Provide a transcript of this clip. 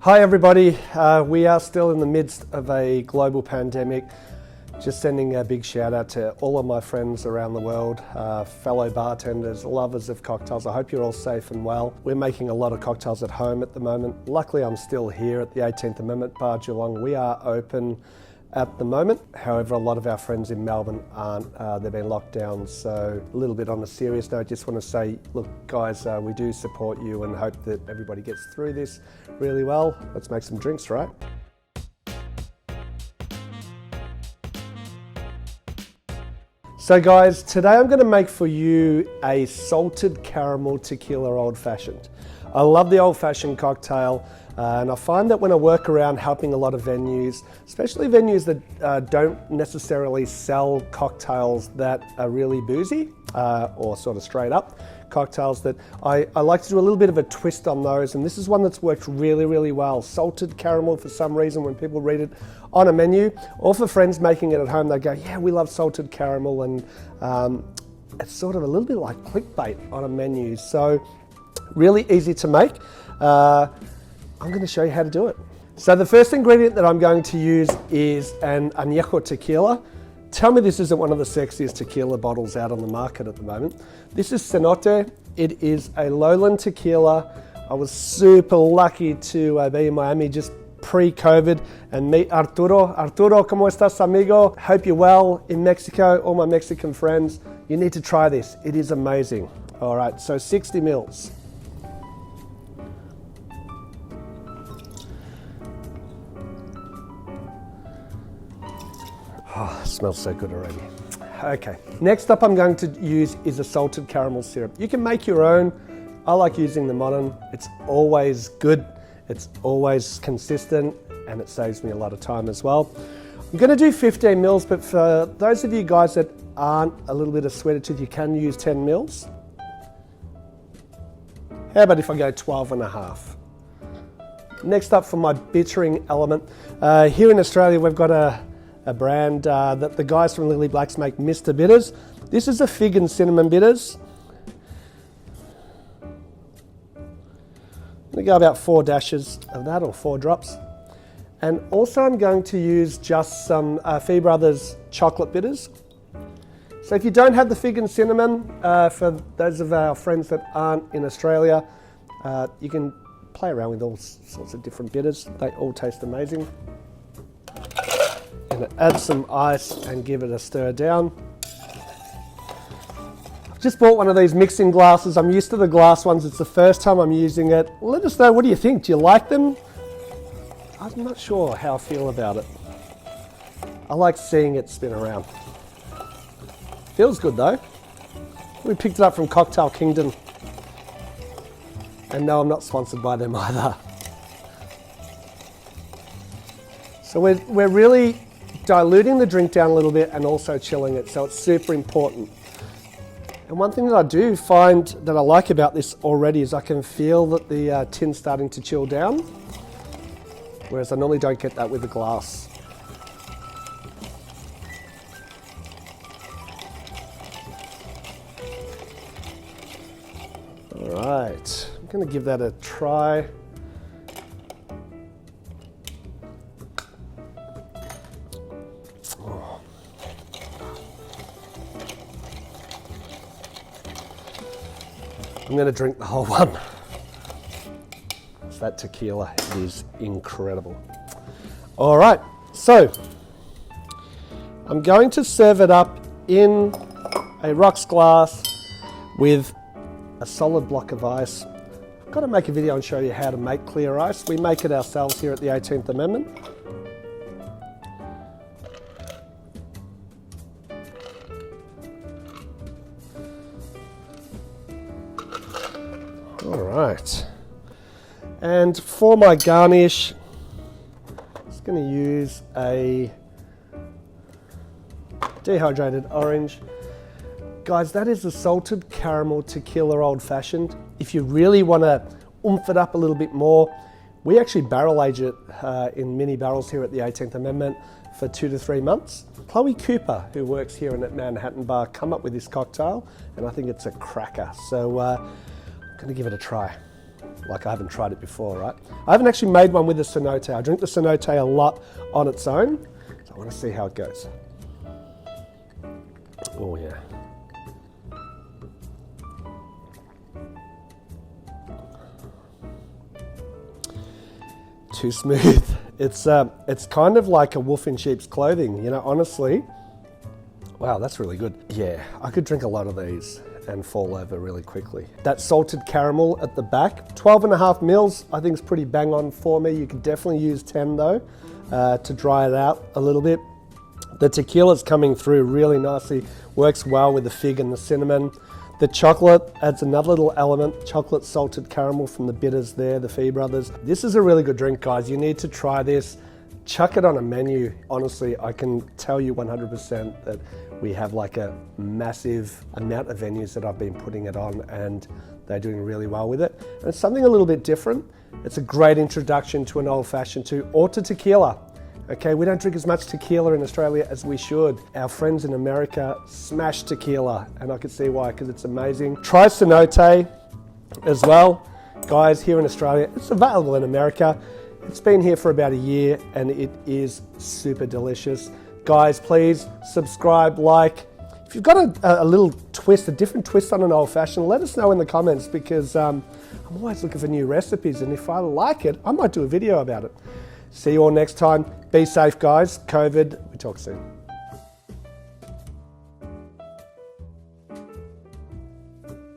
Hi everybody, we are still in the midst of a global pandemic. Just sending a big shout out to all of my friends around the world, fellow bartenders, lovers of cocktails. I hope you're all safe and well. We're making a lot of cocktails at home at the moment. Luckily I'm still here at the 18th Amendment Bar Geelong. We are open at the moment. However, a lot of our friends in Melbourne aren't. They've been locked down. So a little bit on a serious note, just want to say, look guys, we do support you and hope that everybody gets through this really well. Let's make some drinks, right? So guys, today I'm going to make for you a salted caramel tequila old fashioned. I love the old fashioned cocktail, and I find that when I work around helping a lot of venues, especially venues that don't necessarily sell cocktails that are really boozy or sort of straight up cocktails, that I like to do a little bit of a twist on those, and this is one that's worked really well. Salted caramel, for some reason when people read it on a menu, or for friends making it at home, they go, yeah, we love salted caramel, and it's sort of a little bit like clickbait on a menu. So really easy to make. I'm going to show you how to do it. So the first ingredient that I'm going to use is an Añejo Tequila. Tell me this isn't one of the sexiest tequila bottles out on the market at the moment. This is Cenote. It is a lowland tequila. I was super lucky to be in Miami just pre-COVID and meet Arturo. Arturo, ¿cómo estás, amigo? Hope you're well in Mexico. All my Mexican friends, you need to try this. It is amazing. All right, so 60 mils. Oh, it smells so good already. Okay, next up I'm going to use is a salted caramel syrup. You can make your own. I like using the modern. It's always good, it's always consistent, and it saves me a lot of time as well. I'm going to do 15 mils, but for those of you guys that aren't a little bit of sweater tooth, you can use 10 mils. How about if I go 12 and a half? Next up for my bittering element, here in Australia we've got a brand that the guys from Lily Blacks make, Mr. Bitters. This is a fig and cinnamon bitters. I'm going to go about 4 dashes of that, or 4 drops. And also I'm going to use just some Fee Brothers chocolate bitters. So if you don't have the fig and cinnamon, for those of our friends that aren't in Australia, you can play around with all sorts of different bitters. They all taste amazing. Gonna add some ice and give it a stir down. I've just bought one of these mixing glasses. I'm used to the glass ones. It's the first time I'm using it. Let us know, what do you think? Do you like them? I'm not sure how I feel about it. I like seeing it spin around. Feels good though. We picked it up from Cocktail Kingdom. And no, I'm not sponsored by them either. So we're really diluting the drink down a little bit and also chilling it, so it's super important. And one thing that I do find that I like about this already is I can feel that the tin's starting to chill down, whereas I normally don't get that with the glass. All right, I'm going to give that a try. I'm going to drink the whole one. It's that tequila, it is incredible. All right, so I'm going to serve it up in a rocks glass with a solid block of ice. I've got to make a video and show you how to make clear ice. We make it ourselves here at the 18th Amendment. All right, and for my garnish, I'm just going to use a dehydrated orange. Guys, that is a salted caramel tequila old fashioned. If you really want to oomph it up a little bit more, we actually barrel age it in mini barrels here at the 18th Amendment for 2 to 3 months. Chloe Cooper, who works here in at Manhattan Bar, come up with this cocktail, and I think it's a cracker. So I'm going to give it a try. like I haven't tried it before, right? I haven't actually made one with the cenote. I drink the cenote a lot on its own, so I want to see how it goes. Oh yeah. Too smooth. It's kind of like a wolf in sheep's clothing, you know, honestly. Wow, that's really good. Yeah, I could drink a lot of these and fall over really quickly. That salted caramel at the back, 12.5 mils, I think is pretty bang on for me. You could definitely use 10 though, to dry it out a little bit. The tequila's coming through really nicely, works well with the fig and the cinnamon. The chocolate adds another little element, chocolate salted caramel from the bitters there, the Fee brothers. This is a really good drink, guys. You need to try this. Chuck it on a menu. Honestly, I can tell you 100% that we have like a massive amount of venues that I've been putting it on, and they're doing really well with it. And it's something a little bit different. It's a great introduction to an old fashioned too, or to tequila. Okay, we don't drink as much tequila in Australia as we should. Our friends in America smash tequila, and I can see why, because it's amazing. Try cenote as well. Guys, here in Australia, it's available in America. It's been here for about a year, and it is super delicious. Guys, please subscribe, like. If you've got a little twist, a different twist on an old fashioned, let us know in the comments, because I'm always looking for new recipes, and if I like it, I might do a video about it. See you all next time. Be safe, guys. COVID, we talk soon.